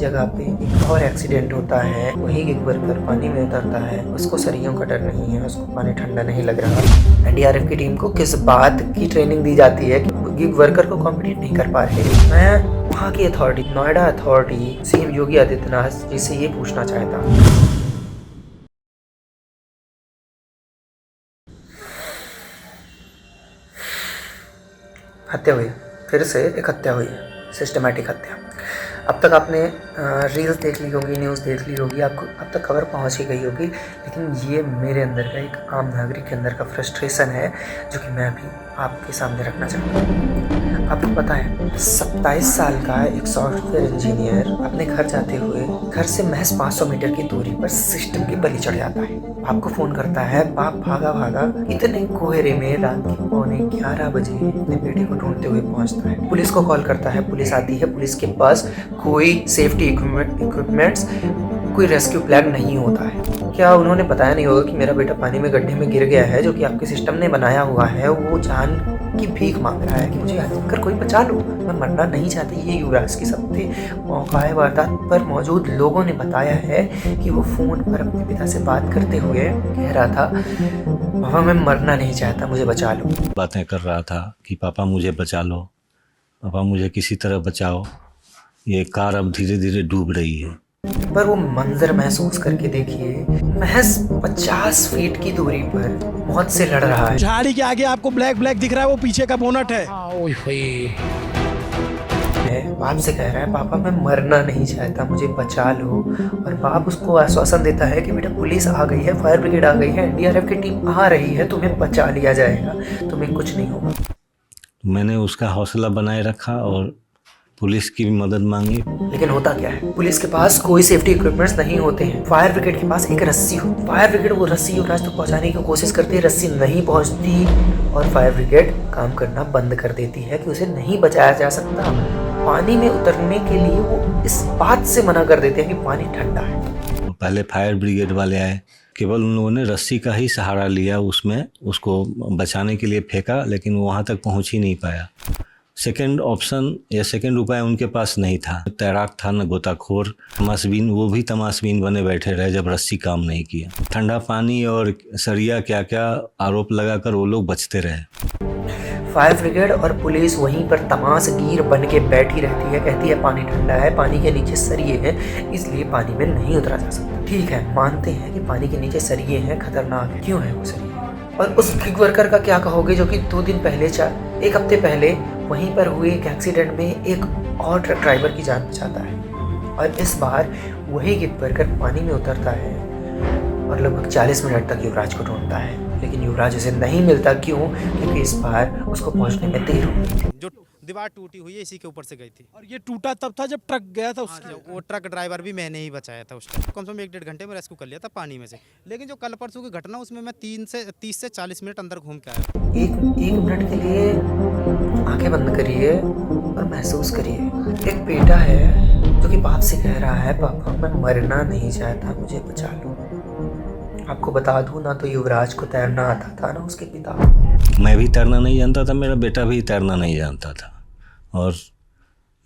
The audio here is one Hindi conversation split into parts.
जगह पे एक और एक्सीडेंट होता है। वही गिग वर्कर पानी में उतरता है, उसको सरियों का डर नहीं है, उसको पानी ठंडा नहीं लग रहा। एनडीआरएफ की टीम को किस बात की ट्रेनिंग दी जाती है कि गिग वर्कर को कॉम्पिटेट नहीं कर पा रहे। मैं वहाँ की authority, Noida authority, CM Yogi Adityanath ji से ये पूछना चाहता हूँ। हत्या हुई, फिर से एक हत्या हुई है, सिस्टमेटिक हत्या। अब तक आपने रील्स देख ली होगी, न्यूज़ देख ली होगी, आपको अब तक खबर पहुंच ही गई होगी, लेकिन ये मेरे अंदर का एक आम नागरिक के अंदर का फ्रस्ट्रेशन है जो कि मैं अभी आपके सामने रखना चाहता हूँ। आपको पता है 27 साल का एक सॉफ्टवेयर इंजीनियर अपने घर जाते हुए घर से महज 500 मीटर की दूरी पर सिस्टम की बलि चढ़ जाता है। बाप को फोन करता है, बाप भागा भागा इतने कोहरे में रात के 11:15 बजे अपने बेटे को ढूंढते हुए पहुंचता है। पुलिस को कॉल करता है, पुलिस आती है, पुलिस के पास कोई सेफ्टी इक्विपमेंट्स, कोई रेस्क्यू प्लान नहीं होता है। क्या उन्होंने बताया नहीं होगा कि मेरा बेटा पानी में गड्ढे में गिर गया है, जो कि आपके सिस्टम ने बनाया हुआ है, वो जान की भीख मांग रहा है कि मुझे आकर कोई बचा लो, मैं मरना नहीं चाहती। ये युवराज के शब्द थे। मौका वारदात पर मौजूद लोगों ने बताया है कि वो फोन पर अपने पिता से बात करते हुए कह रहा था, पापा मैं मरना नहीं चाहता, मुझे बचा लो। बातें कर रहा था कि पापा मुझे बचा लो, पापा मुझे किसी तरह बचाओ, ये कार अब धीरे धीरे डूब रही है। पर वो मंजर महसूस करके देखिए, महज 50 फीट की दूरी पर मौत से लड़ रहा है। झाड़ी के आगे आपको ब्लैक ब्लैक दिख रहा है, वो पीछे का बोनट है। बाप से कह रहा है, पापा मैं मरना नहीं चाहता, मुझे बचा लो। और बाप उसको आश्वासन देता है कि बेटा पुलिस आ गई है, फायर ब्रिगेड आ गई है, एनडीआरएफ की टीम आ रही है, तुम्हें बचा लिया जाएगा, तुम्हें कुछ नहीं होगा। मैंने उसका हौसला बनाए रखा और पुलिस की भी मदद मांगी। लेकिन होता क्या है, पुलिस के पास कोई सेफ्टी इक्विपमेंट्स नहीं होते हैं। फायर ब्रिगेड के पास एक रस्सी हो, फायर ब्रिगेड वो रस्सी युवराज तक पहुंचाने की कोशिश करती है, रस्सी नहीं पहुंचती और फायर ब्रिगेड काम करना बंद कर देती है कि उसे नहीं बचाया जा सकता। पानी में उतरने के लिए वो इस बात से मना कर देते हैं कि पानी ठंडा है। पहले फायर ब्रिगेड वाले आए, केवल उन लोगों ने रस्सी का ही सहारा लिया, उसमें उसको बचाने के लिए फेंका, लेकिन वो वहाँ तक पहुँच ही नहीं पाया। सेकेंड ऑप्शन या सेकेंड उपाय उनके पास नहीं था। तैराक था न गोताखोर, तमाशबीन, वो भी तमाशबीन बने बैठे रहे जब रस्सी काम नहीं किया। ठंडा पानी और सरिया क्या क्या आरोप लगाकर वो लोग बचते रहे। फायर ब्रिगेड और पुलिस वहीं पर तमाशगीर बन के बैठी रहती है, कहती है पानी ठंडा है, पानी के नीचे सरिये हैं, इसलिए पानी में नहीं उतरा जा सकता। ठीक है, मानते हैं कि पानी के नीचे सरिये हैं, खतरनाक है, क्यों है वो सरिये? और उस गिग वर्कर का क्या कहोगे जो कि 2 दिन पहले, एक हफ्ते पहले वहीं पर हुए एक एक्सीडेंट में एक और ट्रक ड्राइवर की जान बचाता है। और इस बार वही गिग वर्कर पानी में उतरता है और लगभग 40 मिनट तक युवराज को ढूंढता है, लेकिन युवराज उसे नहीं मिलता। क्यों? क्योंकि इस बार उसको पहुंचने में देर हुई। जो दीवार टूटी हुई है इसी के ऊपर से गई थी। और ये टूटा तब था जब ट्रक गया था उसके। वो ट्रक ड्राइवर भी मैंने ही बचाया था उस टाइम। कम से कम 1-1.5 घंटे में रेस्क्यू कर लिया था पानी में से। लेकिन जो कल परसों की घटना, उसमें मैं 30 से 40 मिनट अंदर घूम के आया। एक मिनट के लिए आंखें बंद करिए और महसूस करिए। एक बेटा है जो कि बाप से कह रहा है, पापा मैं मरना नहीं चाहता, मुझे बचा लो। आपको बता दूं, ना तो युवराज को तैरना आता था, ना उसके पिता। मैं भी तैरना नहीं जानता था, मेरा बेटा भी तैरना नहीं जानता था, और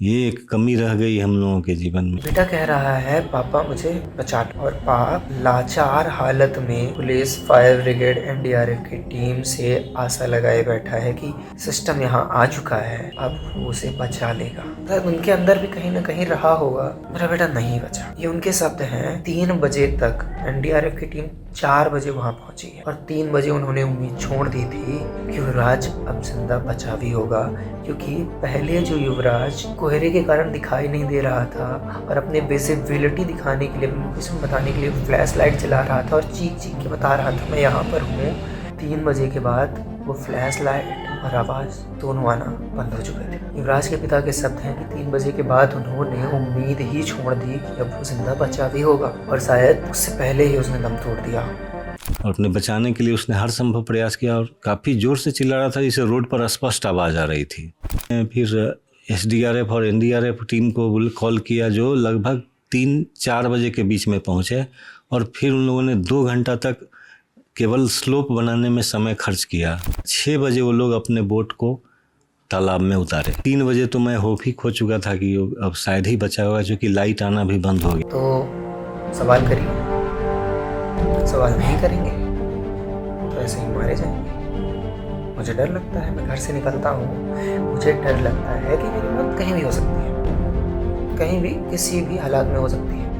ये एक कमी रह गई हम लोगों के जीवन में। बेटा कह रहा है, पापा मुझे बचा लो, और बाप लाचार हालत में पुलिस, फायर ब्रिगेड, एनडीआरएफ की टीम से आशा लगाए बैठा है कि सिस्टम यहाँ आ चुका है, अब वो उसे बचा लेगा। तो उनके अंदर भी कहीं ना कहीं रहा होगा, मेरा बेटा नहीं बचा। ये उनके शब्द हैं। 3 बजे तक एनडीआरएफ की टीम 4 बजे वहां पहुंची है और 3 बजे उन्होंने उम्मीद छोड़ दी थी कि युवराज अब जिंदा बचा भी होगा, क्योंकि पहले जो युवराज कोहरे के कारण दिखाई नहीं दे रहा था और अपने विजिबिलिटी दिखाने के लिए, इसमें बताने के लिए फ्लैश लाइट जला रहा था और चीख चीख के बता रहा था मैं यहाँ पर हूँ। 3 बजे के बाद वो फ्लैश लाइट और आवाज़ दोनों आना बंद हो चुके थे। युवराज के पिता के शब्द हैं कि 3 बजे के बाद उन्होंने उम्मीद ही छोड़ दी कि अब वो जिंदा बचा भी होगा, और शायद उससे पहले ही उसने दम तोड़ दिया। और अपने बचाने के लिए उसने हर संभव प्रयास किया और काफ़ी जोर से चिल्ला रहा था, जिससे रोड पर स्पष्ट आवाज़ आ रही थी। फिर एसडीआरएफ और एनडीआरएफ टीम को कॉल किया, जो लगभग 3-4 बजे के बीच में पहुंचे, और फिर उन लोगों ने 2 घंटा तक केवल स्लोप बनाने में समय खर्च किया। 6 बजे वो लोग अपने बोट को तालाब में उतारे। 3 बजे तो मैं होप ही खो चुका था कि अब शायद ही बचा होगा, क्योंकि लाइट आना भी बंद हो गया। तो सवाल करिए, सवाल नहीं करेंगे तो ऐसे ही मारे जाएंगे। मुझे डर लगता है, मैं घर से निकलता हूँ, मुझे डर लगता है कि मेरी मौत कहीं भी हो सकती है, कहीं भी किसी भी हालात में हो सकती है।